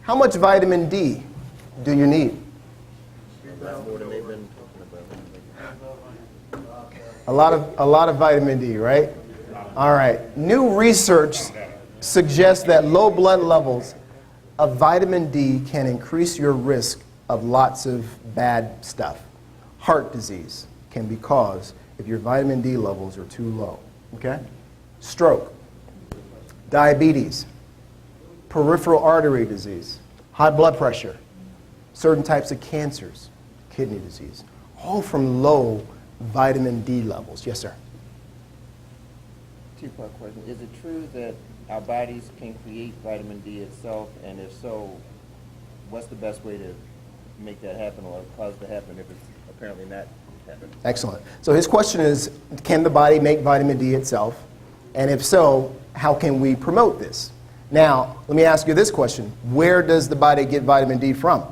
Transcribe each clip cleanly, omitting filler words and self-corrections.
How much vitamin D do you need? More than they've been talking about. A lot of vitamin D, right? All right. New research suggests that low blood levels of vitamin D can increase your risk of lots of bad stuff. Heart disease can be caused if your vitamin D levels are too low. Okay? Stroke, diabetes, peripheral artery disease, high blood pressure, certain types of cancers, kidney disease, all from low vitamin D levels. Yes, sir. Two-part question. Is it true that our bodies can create vitamin D itself? And if so, what's the best way to make that happen or cause it to happen if it's apparently not happening? Excellent. So his question is, can the body make vitamin D itself? And if so, how can we promote this? Now, let me ask you this question. Where does the body get vitamin D from?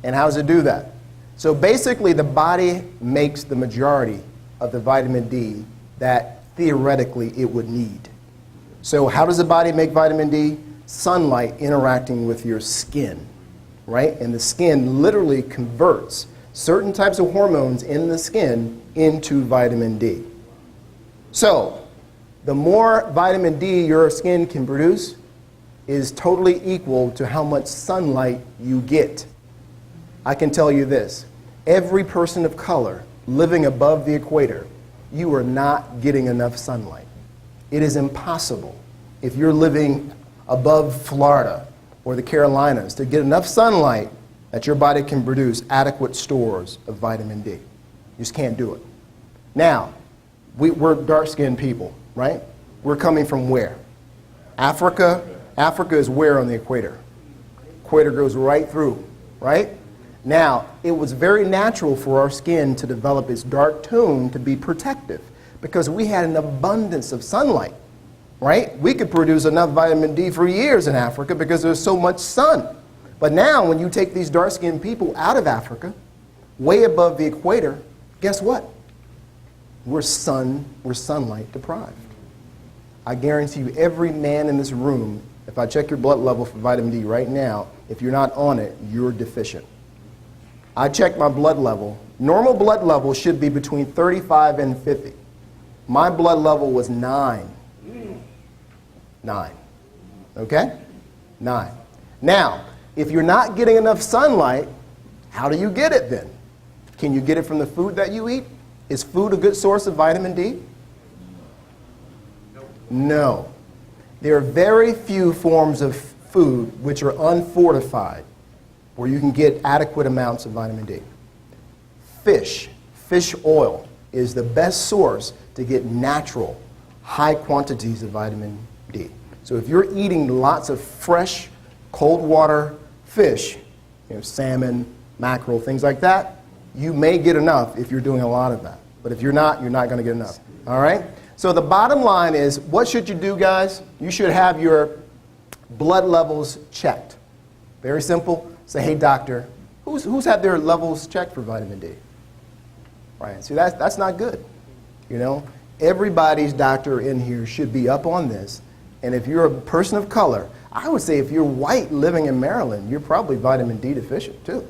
And how does it do that? So basically, the body makes the majority of the vitamin D that theoretically it would need. So how does the body make vitamin D? Sunlight interacting with your skin, right? And the skin literally converts certain types of hormones in the skin into vitamin D. So the more vitamin D your skin can produce is totally equal to how much sunlight you get. I can tell you this, every person of color living above the equator, you are not getting enough sunlight. It is impossible if you're living above Florida or the Carolinas to get enough sunlight that your body can produce adequate stores of vitamin D. You just can't do it. Now, we're dark-skinned people, right? We're coming from where? Africa. Africa is where on the equator? Equator goes right through, right? Now, it was very natural for our skin to develop its dark tone to be protective because we had an abundance of sunlight, right? We could produce enough vitamin D for years in Africa because there's so much sun. But now, when you take these dark-skinned people out of Africa, way above the equator, guess what? We're sunlight deprived. I guarantee you, every man in this room, if I check your blood level for vitamin D right now, if you're not on it, you're deficient. I checked my blood level. Normal blood level should be between 35 and 50. My blood level was 9. 9. Okay? 9. Now, if you're not getting enough sunlight, how do you get it then? Can you get it from the food that you eat? Is food a good source of vitamin D? No. There are very few forms of food which are unfortified where you can get adequate amounts of vitamin D. Fish oil is the best source to get natural, high quantities of vitamin D. So if you're eating lots of fresh, cold water fish, salmon, mackerel, things like that, you may get enough if you're doing a lot of that. But if you're not going to get enough. All right? So the bottom line is, what should you do, guys? You should have your blood levels checked. Very simple. Say, hey, doctor, who's had their levels checked for vitamin D? Right? See, that's not good. Everybody's doctor in here should be up on this. And if you're a person of color, I would say if you're white living in Maryland, you're probably vitamin D deficient too.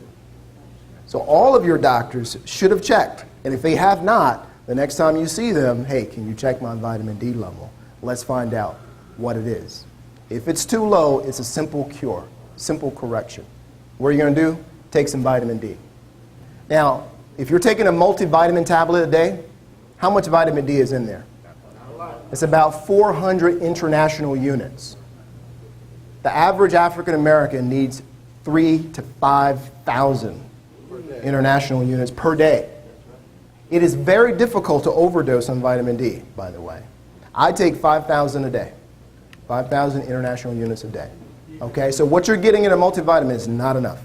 So all of your doctors should have checked. And if they have not, the next time you see them, hey, can you check my vitamin D level? Let's find out what it is. If it's too low, it's a simple cure, simple correction. What are you going to do? Take some vitamin D. Now, if you're taking a multivitamin tablet a day, how much vitamin D is in there? It's about 400 international units. The average African American needs 3,000 to 5,000 international units per day. It is very difficult to overdose on vitamin D, by the way. I take 5,000 a day, 5,000 international units a day. Okay, so what you're getting in a multivitamin is not enough.